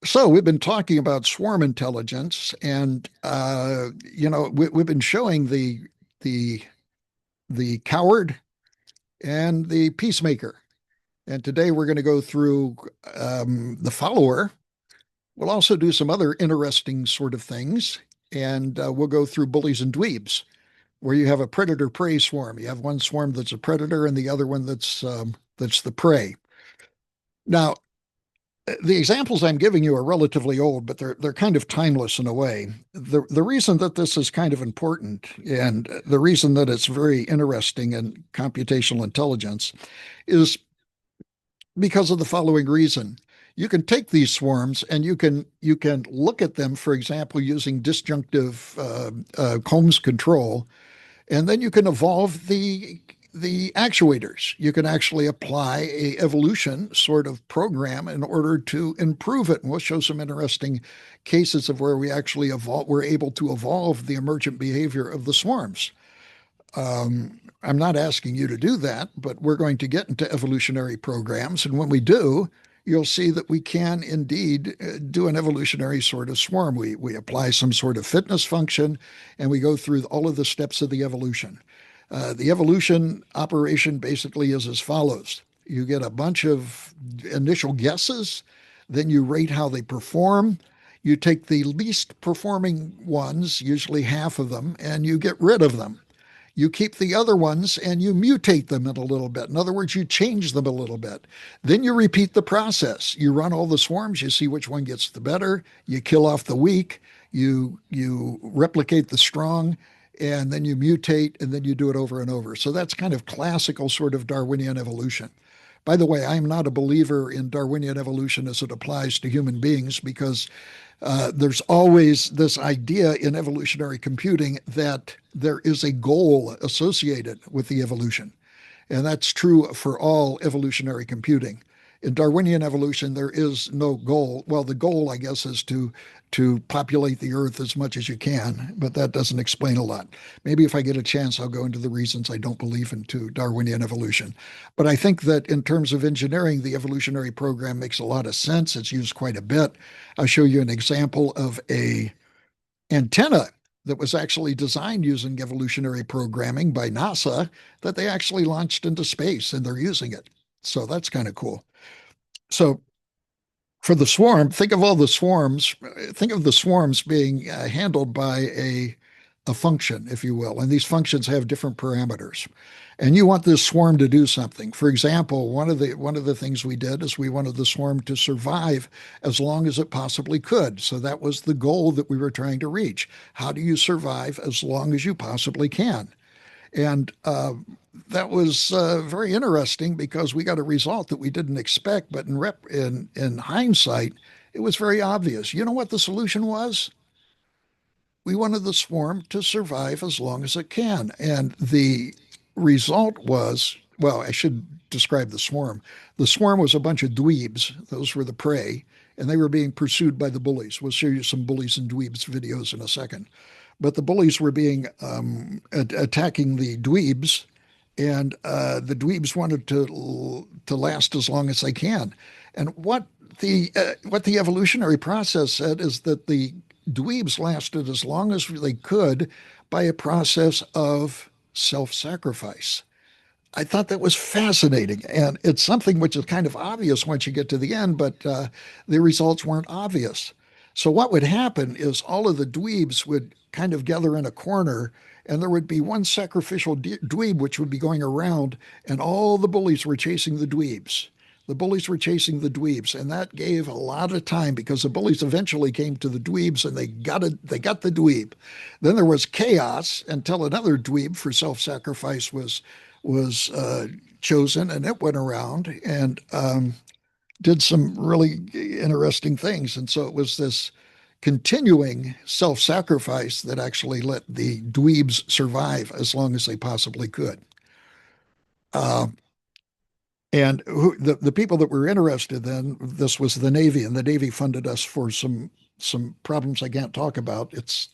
So we've been talking about swarm intelligence, and we've been showing the the coward and the peacemaker. And today we're going to go through the follower. We'll also do some other interesting sort of things, and we'll go through bullies and dweebs, where you have a predator-prey swarm. You have one swarm that's a predator, and the other one that's the prey. Now, the examples I'm giving you are relatively old, but they're kind of timeless in a way. The reason that this is kind of important, and the reason that it's very interesting in computational intelligence, is because of the following reason. You can take these swarms and you can look at them, for example, using disjunctive Combs control, and then you can evolve the actuators. You can actually apply a evolution sort of program in order to improve it. And we'll show some interesting cases of where we actually we're able to evolve the emergent behavior of the swarms. I'm not asking you to do that, but we're going to get into evolutionary programs. And when we do, you'll see that we can indeed do an evolutionary sort of swarm. We apply some sort of fitness function, and we go through all of the steps of the evolution. The evolution operation basically is as follows. You get a bunch of initial guesses, then you rate how they perform. You take the least performing ones, usually half of them, and you get rid of them. You keep the other ones and you mutate them in a little bit. In other words, you change them a little bit. Then you repeat the process. You run all the swarms, you see which one gets the better, you kill off the weak, you replicate the strong, and then you mutate, and then you do it over and over. So that's kind of classical sort of Darwinian evolution. By the way, I'm not a believer in Darwinian evolution as it applies to human beings because there's always this idea in evolutionary computing that there is a goal associated with the evolution. And that's true for all evolutionary computing. In Darwinian evolution, there is no goal. Well, the goal, I guess, is to populate the earth as much as you can, but that doesn't explain a lot. Maybe if I get a chance, I'll go into the reasons I don't believe into Darwinian evolution. But I think that in terms of engineering, the evolutionary program makes a lot of sense. It's used quite a bit. I'll show you an example of a antenna that was actually designed using evolutionary programming by NASA that they actually launched into space, and they're using it. So that's kind of cool. So for the swarm, think of all the swarms. Think of the swarms being handled by a function, if you will, and these functions have different parameters. And you want this swarm to do something. For example, one of the things we did is we wanted the swarm to survive as long as it possibly could. So that was the goal that we were trying to reach. How do you survive as long as you possibly can? And that was very interesting because we got a result that we didn't expect, but in hindsight, it was very obvious. You know what the solution was? We wanted the swarm to survive as long as it can. And the result was, well, I should describe the swarm. The swarm was a bunch of dweebs. Those were the prey, and they were being pursued by the bullies. We'll show you some bullies and dweebs videos in a second. But the bullies were being attacking the dweebs, and the dweebs wanted to last as long as they can. And what the evolutionary process said is that the dweebs lasted as long as they could by a process of self-sacrifice. I thought that was fascinating, and it's something which is kind of obvious once you get to the end, but the results weren't obvious. So what would happen is all of the dweebs would kind of gather in a corner, and there would be one sacrificial dweeb which would be going around, and all the bullies were chasing the dweebs. The bullies were chasing the dweebs, and that gave a lot of time because the bullies eventually came to the dweebs and they got it. They got the dweeb. Then there was chaos until another dweeb for self-sacrifice was chosen, and it went around and did some really interesting things. And so it was this continuing self-sacrifice that actually let the dweebs survive as long as they possibly could. Uh, and the people that were interested then, this was the Navy, and the Navy funded us for some problems I can't talk about. It's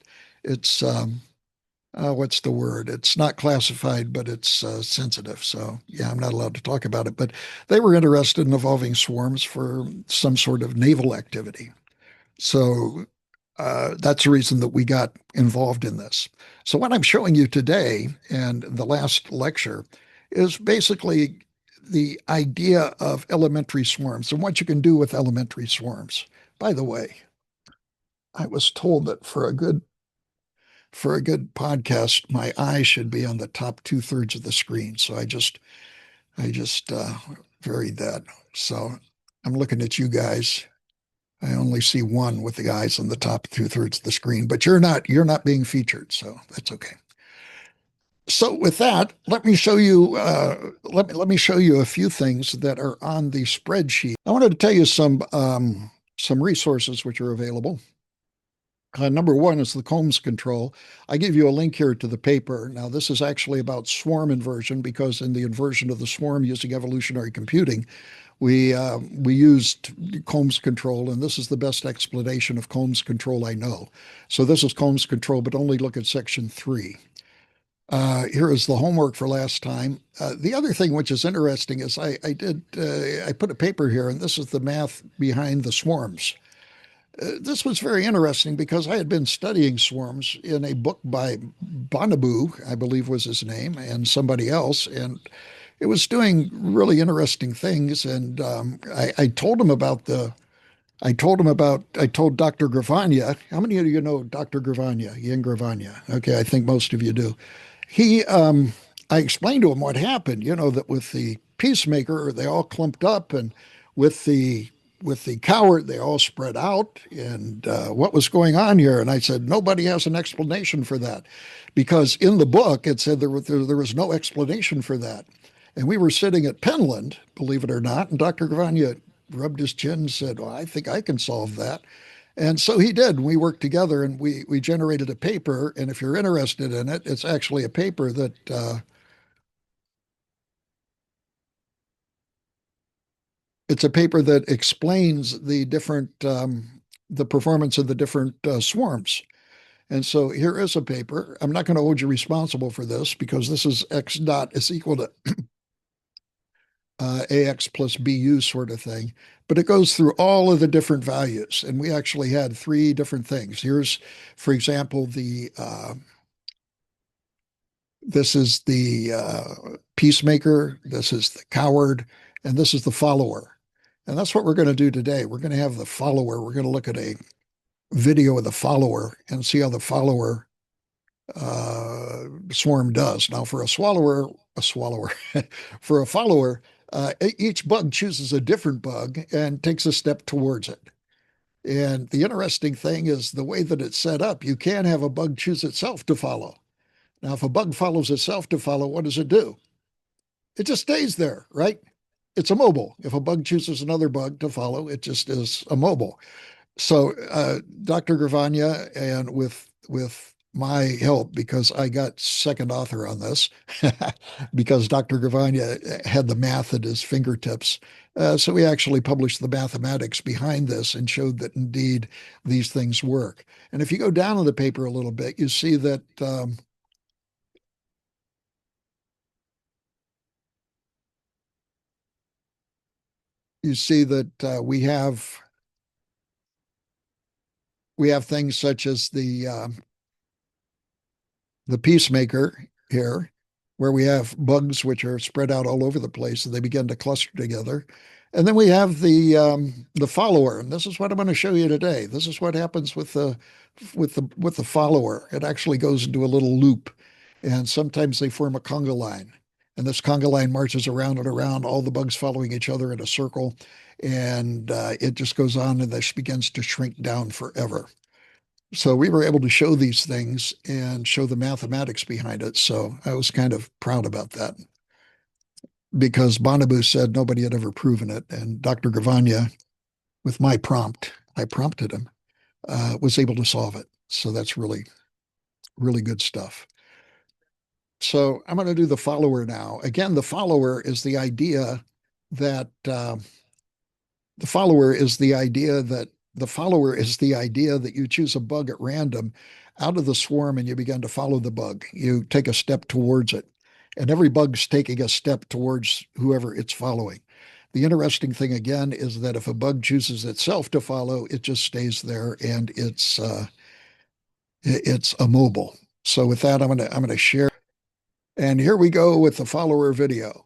what's the word? It's not classified, but it's sensitive. So yeah, I'm not allowed to talk about it. But they were interested in evolving swarms for some sort of naval activity. So that's the reason that we got involved in this. So what I'm showing you today and the last lecture is basically the idea of elementary swarms and what you can do with elementary swarms. By the way, I was told that for a good podcast, my eye should be on the top two-thirds of the screen. So I just varied that. So I'm looking at you guys. I only see one with the eyes on the top two-thirds of the screen, but you're not being featured, so that's okay. So with that, let me show you a few things that are on the spreadsheet. I wanted to tell you some resources which are available. Number one is the Combs control. I give you a link here to the paper. Now, this is actually about swarm inversion because in the inversion of the swarm using evolutionary computing, we used Combs control, and this is the best explanation of Combs control I know. So this is Combs control, but only look at section 3. Here is the homework for last time. The other thing which is interesting is I put a paper here, and this is the math behind the swarms. This was very interesting because I had been studying swarms in a book by Bonabu, I believe was his name, and somebody else, and it was doing really interesting things. And I told him about I told Dr. Gravagna. How many of you know Dr. Gravagna, Ian Gravagna? Okay, I think most of you do. He, I explained to him what happened, that with the peacemaker, they all clumped up, and with the with the coward, they all spread out, and what was going on here? And I said, nobody has an explanation for that, because in the book it said there was no explanation for that. And we were sitting at Penland, believe it or not, and Dr. Gravagna rubbed his chin and said, well, I think I can solve that. And so he did. We worked together and we generated a paper. And if you're interested in it, it's actually a paper that it's a paper that explains the performance of the different swarms. And so here is a paper. I'm not going to hold you responsible for this because this is x dot is equal to ax plus bu sort of thing. But it goes through all of the different values. And we actually had three different things. Here's, for example, this is the peacemaker, this is the coward, and this is the follower. And that's what we're going to do today. We're going to have the follower. We're going to look at a video of the follower and see how the follower swarm does. Now, for a swallower, for a follower, each bug chooses a different bug and takes a step towards it. And the interesting thing is the way that it's set up, you can have a bug choose itself to follow. Now, if a bug follows itself to follow, what does it do? It just stays there, right? It's immobile. If a bug chooses another bug to follow, it just is immobile. So Dr. Gravagna, and with my help, because I got second author on this, because Dr. Gravagna had the math at his fingertips. So we actually published the mathematics behind this and showed that indeed these things work. And if you go down in the paper a little bit, you see that we have things such as the peacemaker here, where we have bugs which are spread out all over the place and they begin to cluster together. And then we have the follower, and this is what I'm going to show you today. This is what happens with the follower. It actually goes into a little loop, and sometimes they form a conga line. And this conga line marches around and around, all the bugs following each other in a circle, and it just goes on, and this begins to shrink down forever. So we were able to show these things and show the mathematics behind it. So I was kind of proud about that because Bonabu said nobody had ever proven it. And Dr. Gravagna, with my prompt, I prompted him, was able to solve it. So that's really, really good stuff. So I'm going to do the follower now. Again, the follower is the idea that the follower is the idea that you choose a bug at random out of the swarm and you begin to follow the bug. You take a step towards it, and every bug's taking a step towards whoever it's following. The interesting thing again is that if a bug chooses itself to follow, it just stays there and it's immobile. So with that, I'm gonna share. And here we go with the follower video.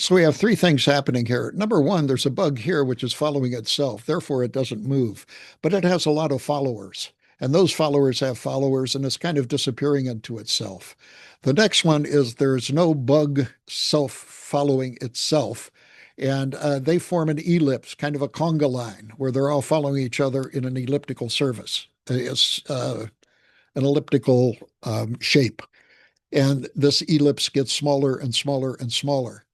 So we have three things happening here. Number one, there's a bug here which is following itself. Therefore, it doesn't move, but it has a lot of followers. And those followers have followers, and it's kind of disappearing into itself. The next one is there's no bug self following itself. And they form an ellipse, kind of a conga line, where they're all following each other in an elliptical service. It's an elliptical shape. And this ellipse gets smaller and smaller and smaller.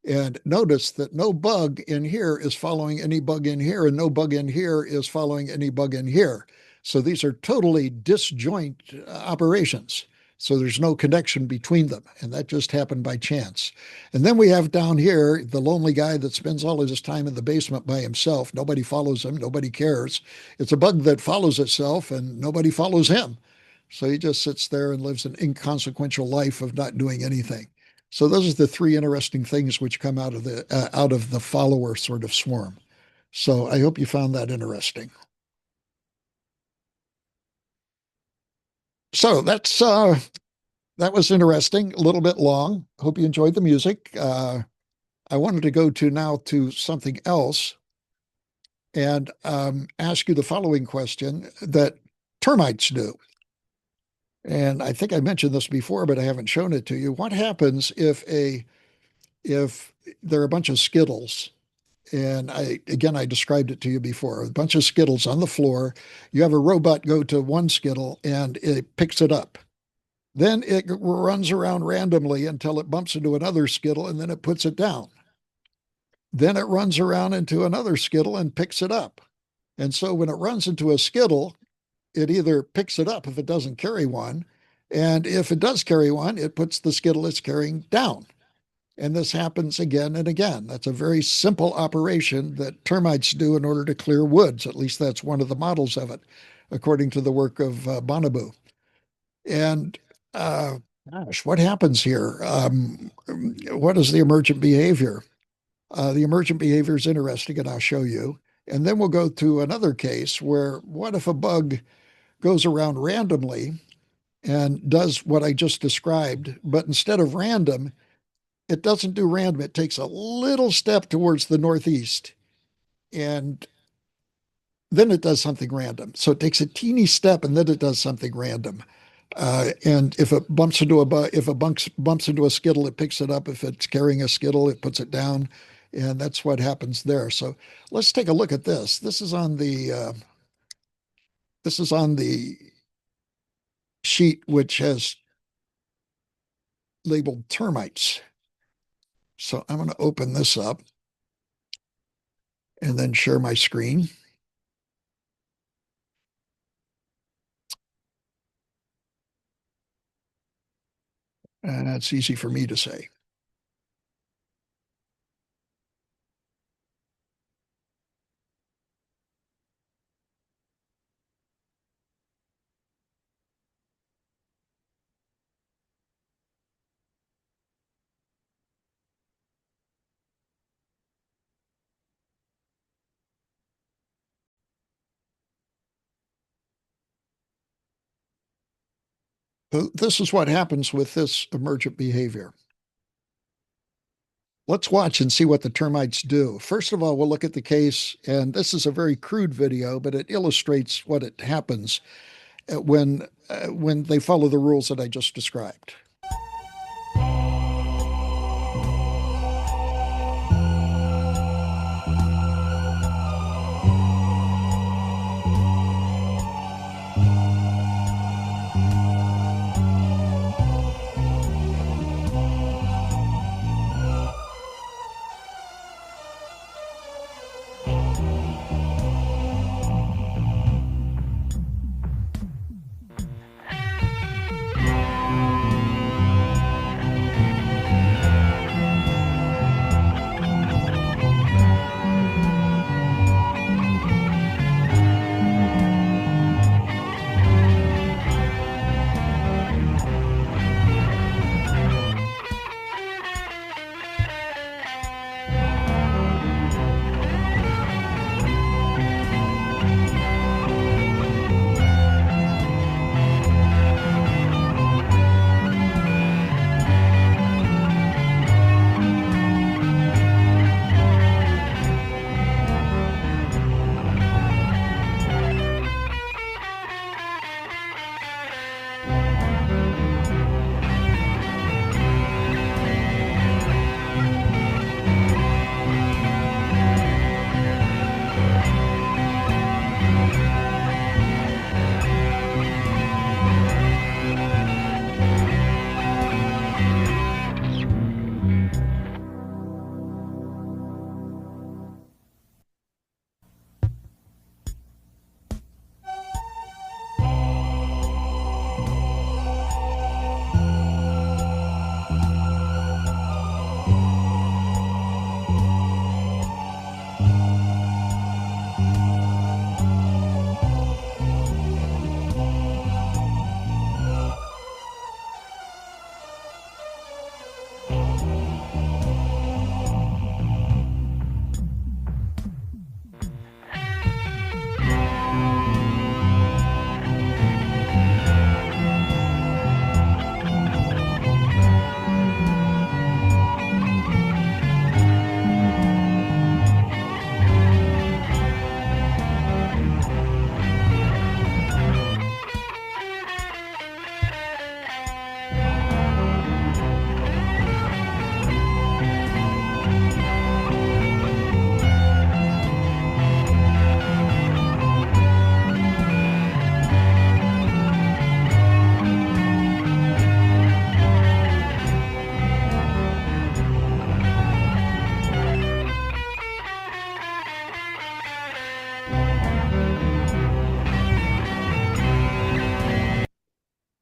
And notice that no bug in here is following any bug in here, and no bug in here is following any bug in here. So these are totally disjoint operations. So there's no connection between them. And that just happened by chance. And then we have down here the lonely guy that spends all of his time in the basement by himself. Nobody follows him. Nobody cares. It's a bug that follows itself, and nobody follows him. So he just sits there and lives an inconsequential life of not doing anything. So those are the three interesting things which come out of the follower sort of swarm. So I hope you found that interesting. So that was interesting, a little bit long. Hope you enjoyed the music. I wanted to go to now to something else and ask you the following question that termites do. And I think I mentioned this before, but I haven't shown it to you. What happens if there are a bunch of Skittles? And I described it to you before. A bunch of Skittles on the floor. You have a robot go to one Skittle and it picks it up. Then it runs around randomly until it bumps into another Skittle and then it puts it down. Then it runs around into another Skittle and picks it up. And so when it runs into a Skittle, it either picks it up if it doesn't carry one, and if it does carry one, it puts the Skittle it's carrying down. And this happens again and again. That's a very simple operation that termites do in order to clear woods. At least that's one of the models of it, according to the work of Bonabu. And gosh, what happens here? What is the emergent behavior? The emergent behavior is interesting, and I'll show you. And then we'll go to another case where what if a bug goes around randomly and does what I just described, but instead of random, it doesn't do random. It takes a little step towards the northeast and then it does something random. So it takes a teeny step and then it does something random. And if it bumps into bumps into a Skittle, it picks it up. If it's carrying a Skittle, it puts it down, and that's what happens there. So let's take a look at this. This is on the sheet which has labeled termites. So I'm going to open this up and then share my screen. And that's easy for me to say. So this is what happens with this emergent behavior. Let's watch and see what the termites do. First of all, we'll look at the case, and this is a very crude video, but it illustrates what it happens when they follow the rules that I just described.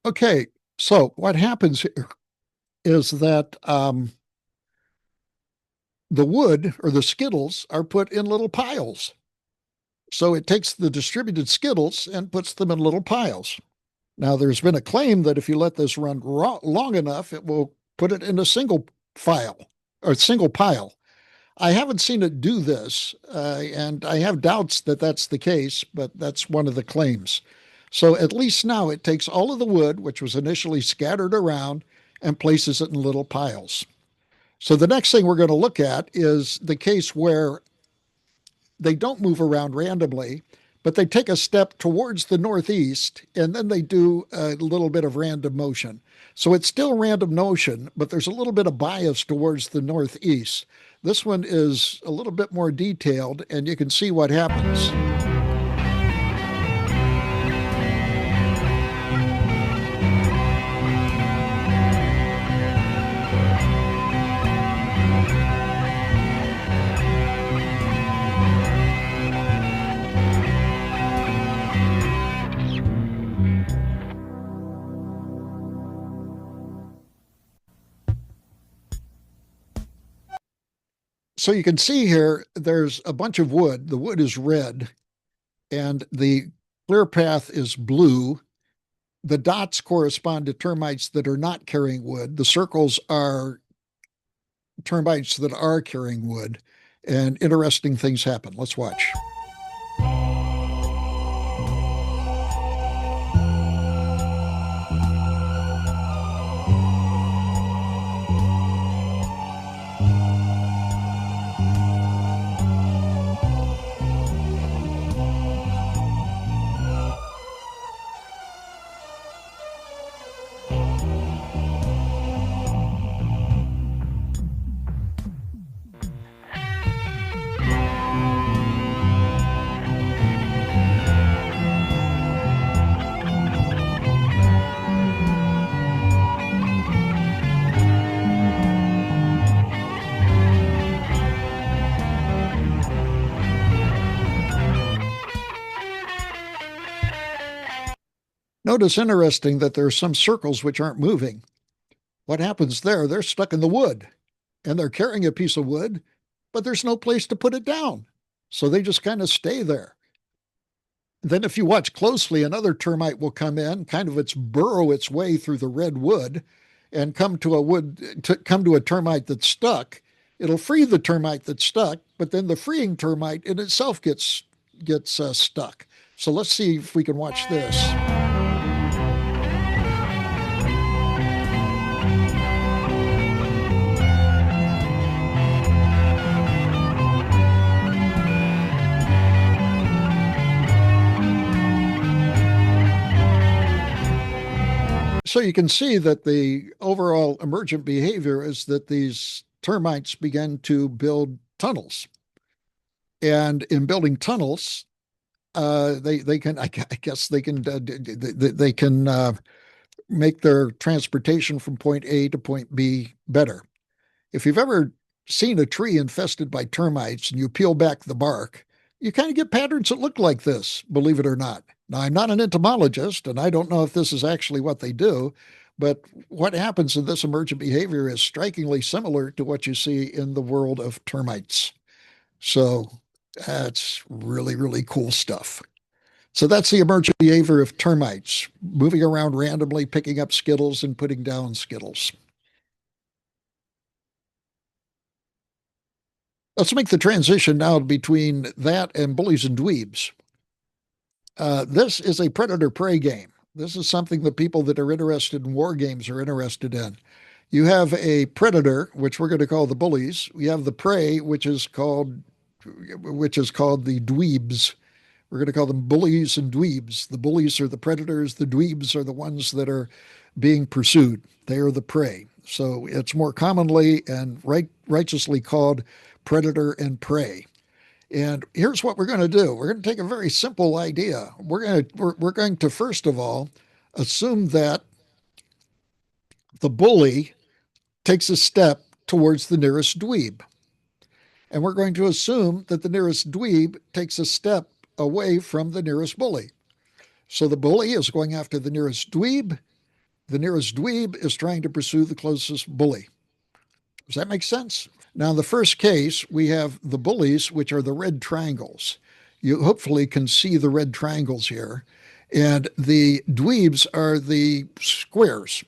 Okay, so what happens here is that the wood or the skittles are put in little piles. So it takes the distributed skittles and puts them in little piles. Now, there's been a claim that if you let this run long enough, it will put it in a single file or single pile. I haven't seen it do this, and I have doubts that that's the case, but that's one of the claims. So at least now it takes all of the wood, which was initially scattered around, and places it in little piles. So the next thing we're going to look at is the case where they don't move around randomly, but they take a step towards the northeast and then they do a little bit of random motion. So it's still random motion, but there's a little bit of bias towards the northeast. This one is a little bit more detailed, and you can see what happens. So you can see here, there's a bunch of wood. The wood is red, and the clear path is blue. The dots correspond to termites that are not carrying wood. The circles are termites that are carrying wood, and interesting things happen. Let's watch. Notice interesting that there are some circles which aren't moving. What happens there? They're stuck in the wood and they're carrying a piece of wood, but there's no place to put it down. So they just kind of stay there. Then, if you watch closely, another termite will come in, kind of burrow its way through the red wood, and come to a termite that's stuck. It'll free the termite that's stuck, but then the freeing termite in itself gets stuck. So let's see if we can watch this. So you can see that the overall emergent behavior is that these termites begin to build tunnels. And in building tunnels, they can, I guess they can make their transportation from point A to point B better. If you've ever seen a tree infested by termites and you peel back the bark, you kind of get patterns that look like this, believe it or not. Now, I'm not an entomologist, and I don't know if this is actually what they do, but what happens in this emergent behavior is strikingly similar to what you see in the world of termites. So that's really, really cool stuff. So that's the emergent behavior of termites, moving around randomly, picking up skittles and putting down skittles. Let's make the transition now between that and bullies and dweebs. This is a predator prey game. This is something that people that are interested in war games are interested in. You have a predator, which we're going to call the bullies. We have the prey, which is called the dweebs. We're going to call them bullies and dweebs. The bullies are the predators. The dweebs are the ones that are being pursued. They are the prey. So it's more commonly and righteously called predator and prey. And here's what we're going to do. We're going to take a very simple idea. We're going to first of all assume that the bully takes a step towards the nearest dweeb. And we're going to assume that the nearest dweeb takes a step away from the nearest bully. So the bully is going after the nearest dweeb. The nearest dweeb is trying to pursue the closest bully. Does that make sense? Now, in the first case, we have the bullies, which are the red triangles. You hopefully can see the red triangles here. And the dweebs are the squares.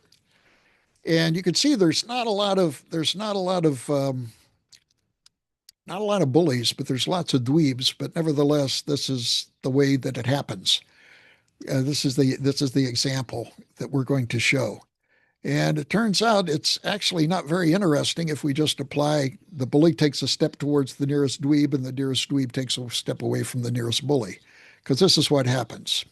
And you can see not a lot of bullies, but there's lots of dweebs. But nevertheless, this is the way that it happens. This is the example that we're going to show. And it turns out it's actually not very interesting if we just apply the bully takes a step towards the nearest dweeb and the nearest dweeb takes a step away from the nearest bully, because this is what happens.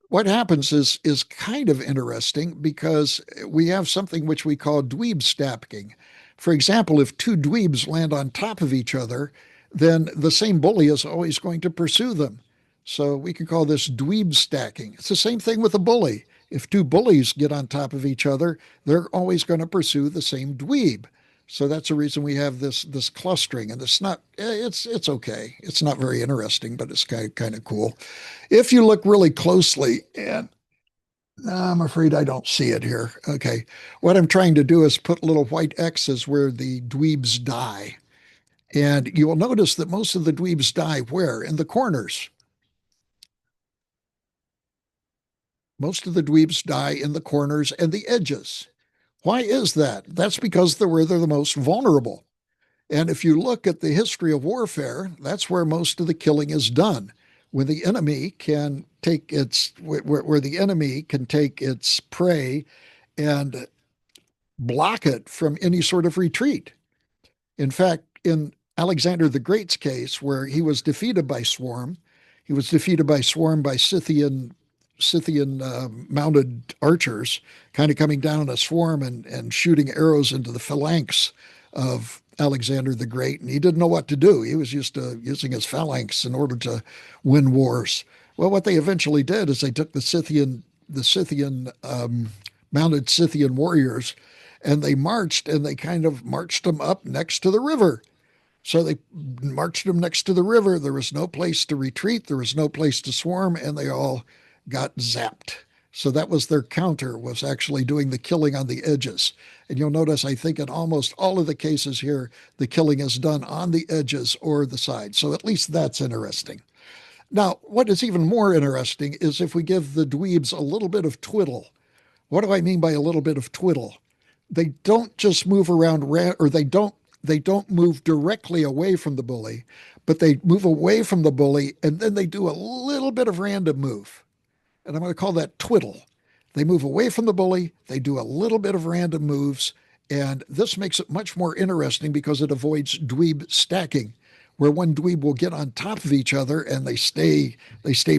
What happens is kind of interesting because we have something which we call dweeb stacking. For example, if two dweebs land on top of each other, then the same bully is always going to pursue them. So we can call this dweeb stacking. It's the same thing with a bully. If two bullies get on top of each other, they're always going to pursue the same dweeb. So that's the reason we have this clustering, and it's okay. It's not very interesting, but it's kind of cool. If you look really closely, and I'm afraid I don't see it here. Okay. What I'm trying to do is put little white X's where the dweebs die. And you will notice that most of the dweebs die where? In the corners. Most of the dweebs die in the corners and the edges. Why is that? That's because they're where they're the most vulnerable. And if you look at the history of warfare, that's where most of the killing is done. When the enemy can take its, where the enemy can take its prey and block it from any sort of retreat. In fact, in Alexander the Great's case, where he was defeated by Swarm, he was defeated by Swarm by Scythian mounted archers, kind of coming down a swarm and shooting arrows into the phalanx of Alexander the Great. And he didn't know what to do. He was used to using his phalanx in order to win wars. Well, what they eventually did is they took the mounted Scythian warriors and they marched and they kind of marched them up next to the river. So they marched them next to the river. There was no place to retreat. There was no place to swarm, and they all got zapped. So that was their counter, was actually doing the killing on the edges. And you'll notice, I think, in almost all of the cases here, the killing is done on the edges or the sides. So at least that's interesting. Now, what is even more interesting is if we give the dweebs a little bit of twiddle. What do I mean by a little bit of twiddle? They don't just move around, or they don't move directly away from the bully, but they move away from the bully and then they do a little bit of random move. And I'm going to call that twiddle. They move away from the bully, they do a little bit of random moves, and this makes it much more interesting because it avoids dweeb stacking, where one dweeb will get on top of each other and they stay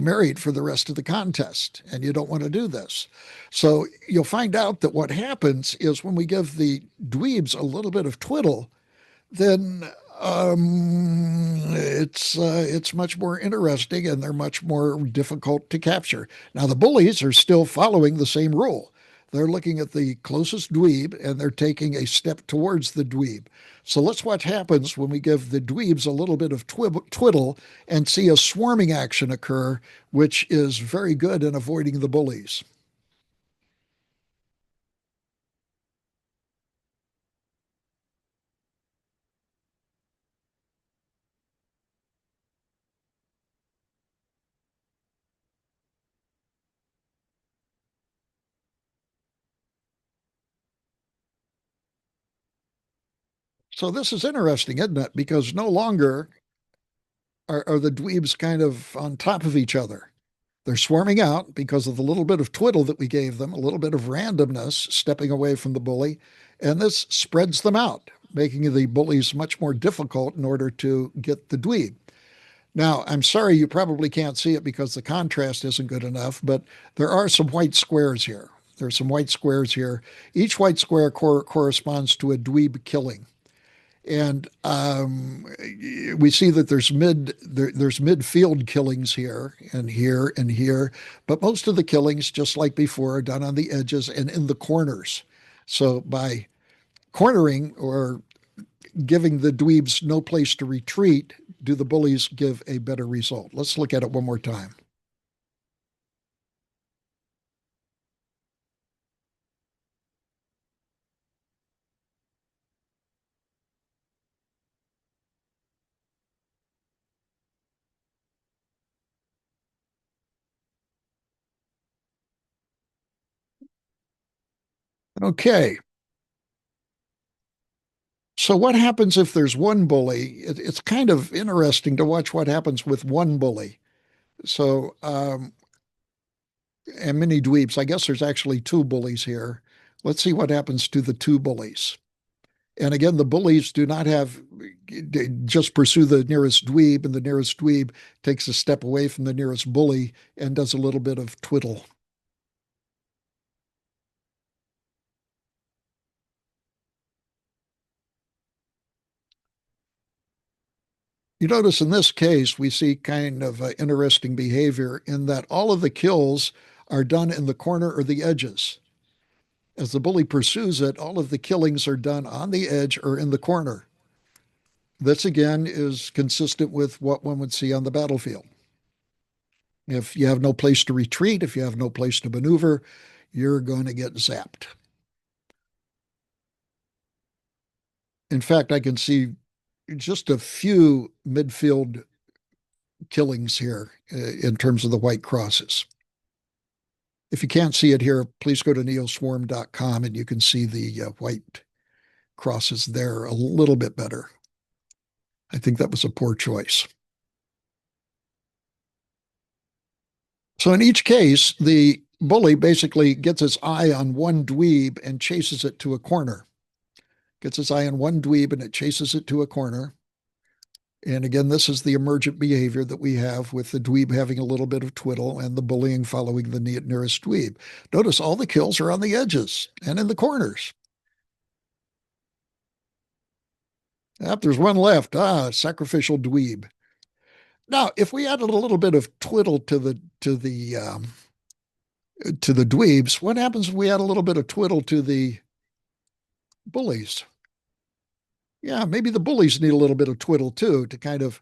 married for the rest of the contest. And you don't want to do this. So you'll find out that what happens is when we give the dweebs a little bit of twiddle, then it's much more interesting and they're much more difficult to capture. Now the bullies are still following the same rule. They're looking at the closest dweeb and they're taking a step towards the dweeb. So let's watch what happens when we give the dweebs a little bit of twiddle and see a swarming action occur, which is very good in avoiding the bullies. So this is interesting, isn't it? Because no longer are the dweebs kind of on top of each other. They're swarming out because of the little bit of twiddle that we gave them, a little bit of randomness, stepping away from the bully, and this spreads them out, making the bullies much more difficult in order to get the dweeb. Now, I'm sorry you probably can't see it because the contrast isn't good enough, but there are some white squares here. There's some white squares here. Each white square corresponds to a dweeb killing. And we see that there's midfield killings here and here and here, but most of the killings, just like before, are done on the edges and in the corners. So by cornering or giving the dweebs no place to retreat, do the bullies give a better result? Let's look at it one more time. Okay. So what happens if there's one bully? It's kind of interesting to watch what happens with one bully. So and mini dweebs. I guess there's actually two bullies here. Let's see what happens to the two bullies. And again, the bullies do not have just pursue the nearest dweeb, and the nearest dweeb takes a step away from the nearest bully and does a little bit of twiddle. You notice in this case, we see kind of interesting behavior in that all of the kills are done in the corner or the edges. As the bully pursues it, all of the killings are done on the edge or in the corner. This again is consistent with what one would see on the battlefield. If you have no place to retreat, if you have no place to maneuver, you're going to get zapped. In fact, I can see just a few midfield killings here in terms of the white crosses. If you can't see it here, please go to neoswarm.com and you can see the white crosses there a little bit better. I think that was a poor choice. So in each case, the bully basically gets his eye on one dweeb and chases it to a corner. Gets his eye on one dweeb and it chases it to a corner. And again, this is the emergent behavior that we have with the dweeb having a little bit of twiddle and the bullying following the nearest dweeb. Notice all the kills are on the edges and in the corners. Yep, there's one left. Sacrificial dweeb. Now, if we added a little bit of twiddle to the dweebs, what happens if we add a little bit of twiddle to the bullies? Yeah, maybe the bullies need a little bit of twiddle too to kind of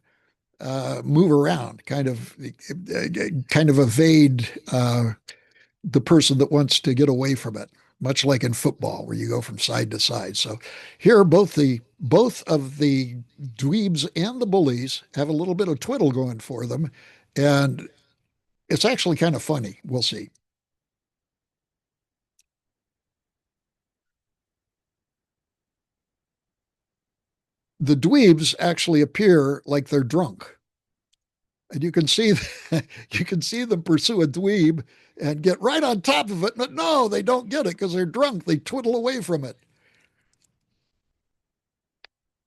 move around, kind of evade the person that wants to get away from it, much like in football where you go from side to side. So here, both of the dweebs and the bullies have a little bit of twiddle going for them, and it's actually kind of funny. We'll see. The dweebs actually appear like they're drunk. And you can see you can see them pursue a dweeb and get right on top of it, but no, they don't get it because they're drunk. They twiddle away from it.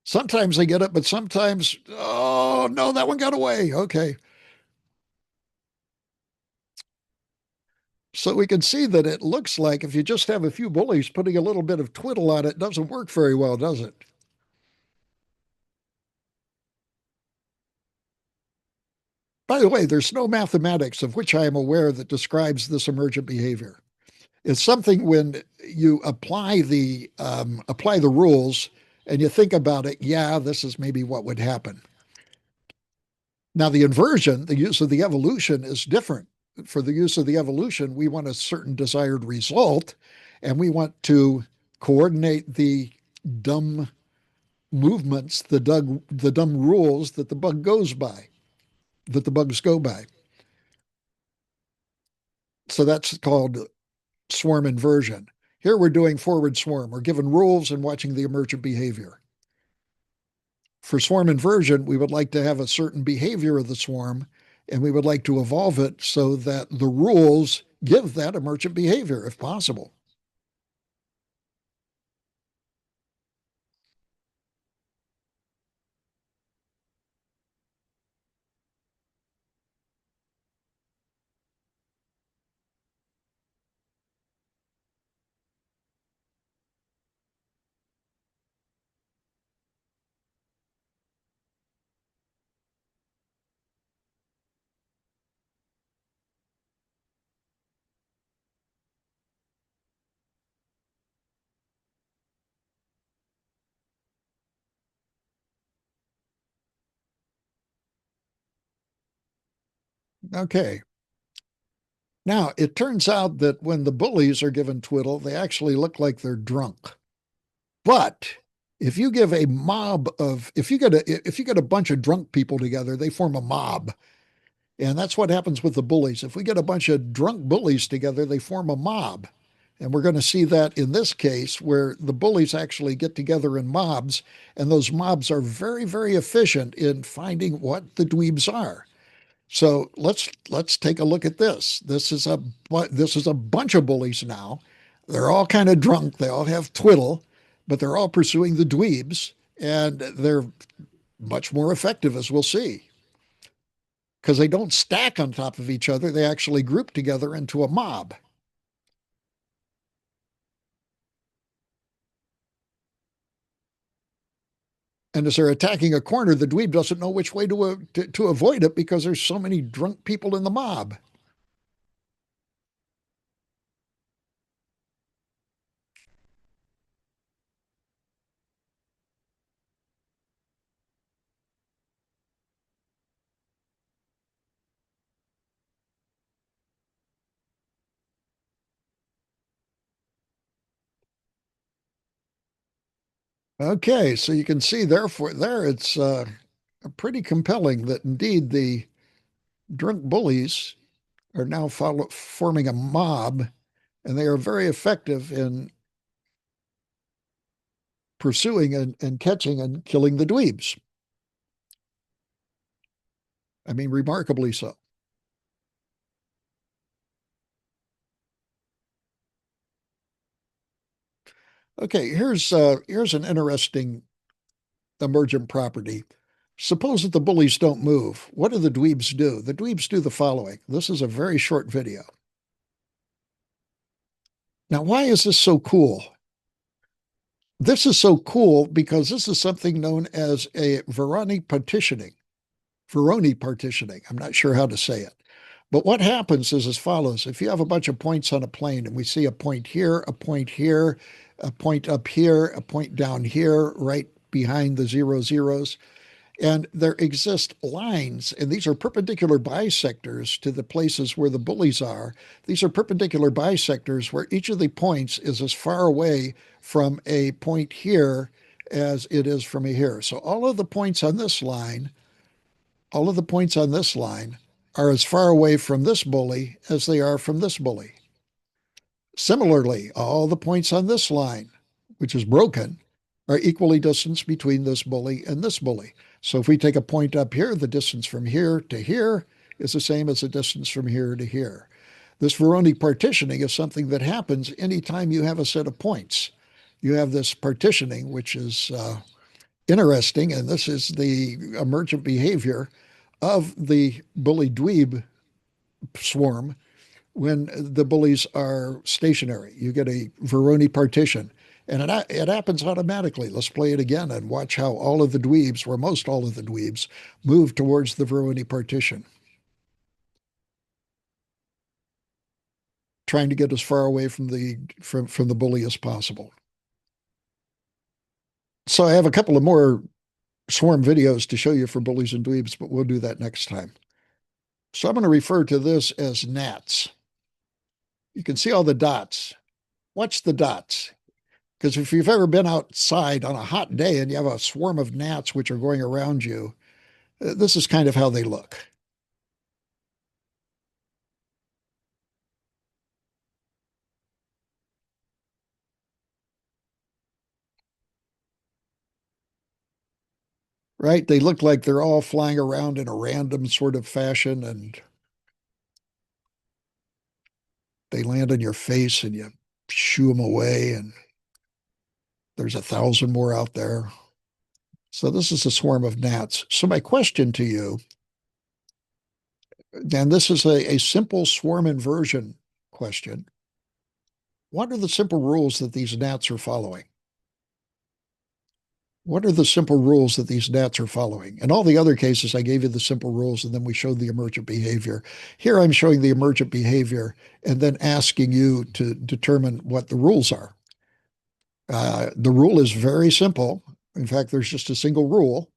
Sometimes they get it, but sometimes, oh no, that one got away. Okay. So we can see that it looks like if you just have a few bullies putting a little bit of twiddle on it, doesn't work very well, does it? By the way, there's no mathematics of which I am aware that describes this emergent behavior. It's something when you apply the rules and you think about it. Yeah, this is maybe what would happen. Now, the inversion, the use of the evolution, is different. For the use of the evolution, we want a certain desired result, and we want to coordinate the dumb movements, the dumb rules that the bug goes by, that the bugs go by. So that's called swarm inversion. Here we're doing forward swarm. We're given rules and watching the emergent behavior. For swarm inversion, we would like to have a certain behavior of the swarm, and we would like to evolve it so that the rules give that emergent behavior if possible. Okay. Now, it turns out that when the bullies are given twiddle, they actually look like they're drunk. But if you give a mob of if you get a bunch of drunk people together, they form a mob. And that's what happens with the bullies. If we get a bunch of drunk bullies together, they form a mob. And we're going to see that in this case, where the bullies actually get together in mobs, and those mobs are very, very efficient in finding what the dweebs are. So let's take a look at this. This is a bunch of bullies now. They're all kind of drunk. They all have twiddle, but they're all pursuing the dweebs, and they're much more effective, as we'll see, because they don't stack on top of each other. They actually group together into a mob. And as they're attacking a corner, the dweeb doesn't know which way to avoid it because there's so many drunk people in the mob. Okay, so you can see therefore there it's pretty compelling that indeed the drunk bullies are now forming a mob, and they are very effective in pursuing and catching and killing the dweebs. I mean, remarkably so. Okay, here's an interesting emergent property. Suppose that the bullies don't move. What do the dweebs do? The dweebs do the following. This is a very short video. Now, why is this so cool? This is so cool because this is something known as a Veroni partitioning. Veroni partitioning. I'm not sure how to say it. But what happens is as follows. If you have a bunch of points on a plane and we see a point here, a point here, a point up here, a point down here, right behind the zero zeros, and there exist lines, and these are perpendicular bisectors to the places where the bullies are. These are perpendicular bisectors where each of the points is as far away from a point here as it is from a here. So all of the points on this line are as far away from this bully as they are from this bully. Similarly, all the points on this line, which is broken, are equally distanced between this bully and this bully. So if we take a point up here, the distance from here to here is the same as the distance from here to here. This Veroni partitioning is something that happens anytime you have a set of points. You have this partitioning, which is interesting, and this is the emergent behavior of the bully dweeb swarm when the bullies are stationary. You get a Veroni partition, and it happens automatically. Let's play it again and watch how all of the dweebs, or most all of the dweebs, move towards the Veroni partition, trying to get as far away from the bully as possible. So I have a couple of more swarm videos to show you for bullies and dweebs, but we'll do that next time. So I'm going to refer to this as gnats. You can see all the dots. Watch the dots. Because if you've ever been outside on a hot day and you have a swarm of gnats which are going around you, this is kind of how they look. Right? They look like they're all flying around in a random sort of fashion, and they land on your face and you shoo them away, and there's 1,000 more out there. So this is a swarm of gnats. So my question to you, and this is a simple swarm inversion question. What are the simple rules that these gnats are following? What are the simple rules that these gnats are following? In all the other cases, I gave you the simple rules and then we showed the emergent behavior. Here I'm showing the emergent behavior and then asking you to determine what the rules are. The rule is very simple. In fact, there's just a single rule,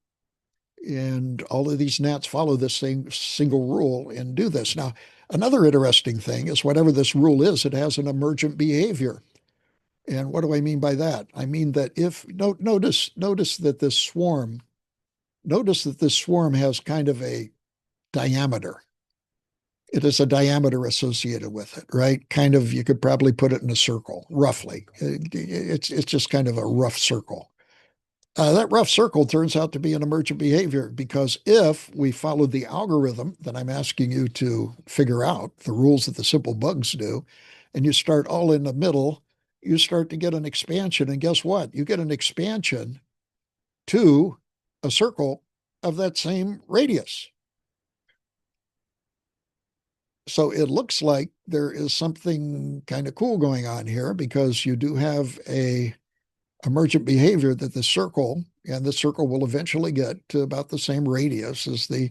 and all of these gnats follow this same single rule and do this. Now, another interesting thing is whatever this rule is, it has an emergent behavior. And what do I mean by that? I mean that if notice that this swarm has kind of a diameter. It is a diameter associated with it, right? Kind of, you could probably put it in a circle, roughly. It's just kind of a rough circle. That rough circle turns out to be an emergent behavior because if we follow the algorithm that I'm asking you to figure out, the rules that the simple bugs do, and you start all in the middle, you start to get an expansion. And guess what? You get an expansion to a circle of that same radius. So it looks like there is something kind of cool going on here because you do have a emergent behavior that the circle, and the circle will eventually get to about the same radius as the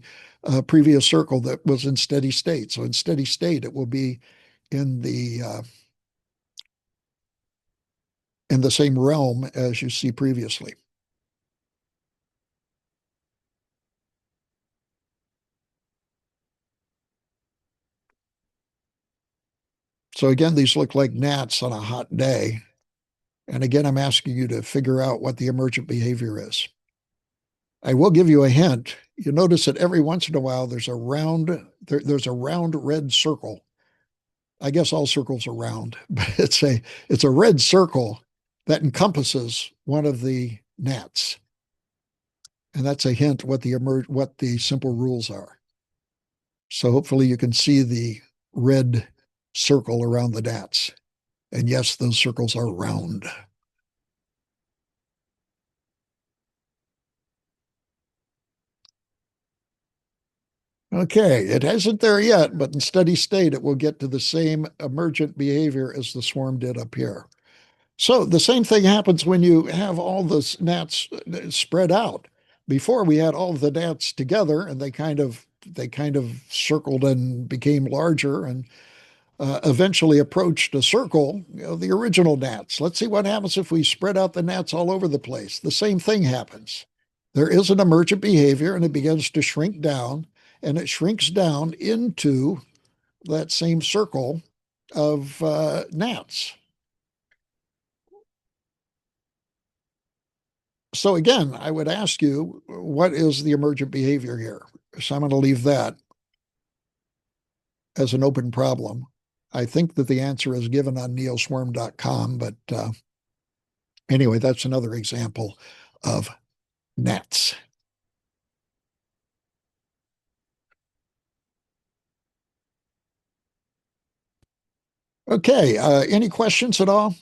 previous circle that was in steady state. So in steady state, it will be in the same realm as you see previously. So again, these look like gnats on a hot day. And again, I'm asking you to figure out what the emergent behavior is. I will give you a hint. You notice that every once in a while there's a round red circle. I guess all circles are round, but it's a red circle that encompasses one of the gnats. And that's a hint what the simple rules are. So hopefully you can see the red circle around the gnats. And yes, those circles are round. Okay, it hasn't there yet, but in steady state, it will get to the same emergent behavior as the swarm did up here. So the same thing happens when you have all the gnats spread out. Before we had all of the gnats together, and they kind of circled and became larger, and eventually approached a circle. The original gnats. Let's see what happens if we spread out the gnats all over the place. The same thing happens. There is an emergent behavior, and it begins to shrink down, and it shrinks down into that same circle of gnats. So again, I would ask you, what is the emergent behavior here? So I'm going to leave that as an open problem. I think that the answer is given on neoswarm.com, but anyway, that's another example of gnats. Okay, any questions at all?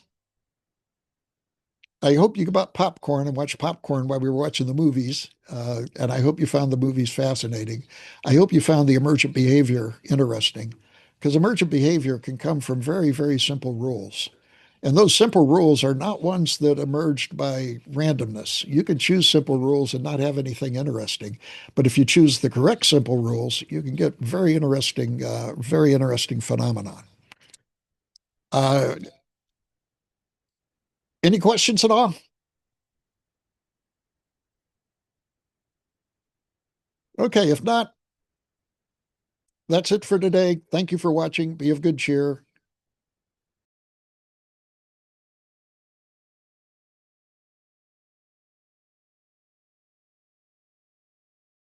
I hope you bought popcorn and watched popcorn while we were watching the movies. And I hope you found the movies fascinating. I hope you found the emergent behavior interesting, because emergent behavior can come from very, very simple rules. And those simple rules are not ones that emerged by randomness. You can choose simple rules and not have anything interesting. But if you choose the correct simple rules, you can get very interesting phenomenon. Uh, any questions at all? Okay, if not, that's it for today. Thank you for watching. Be of good cheer.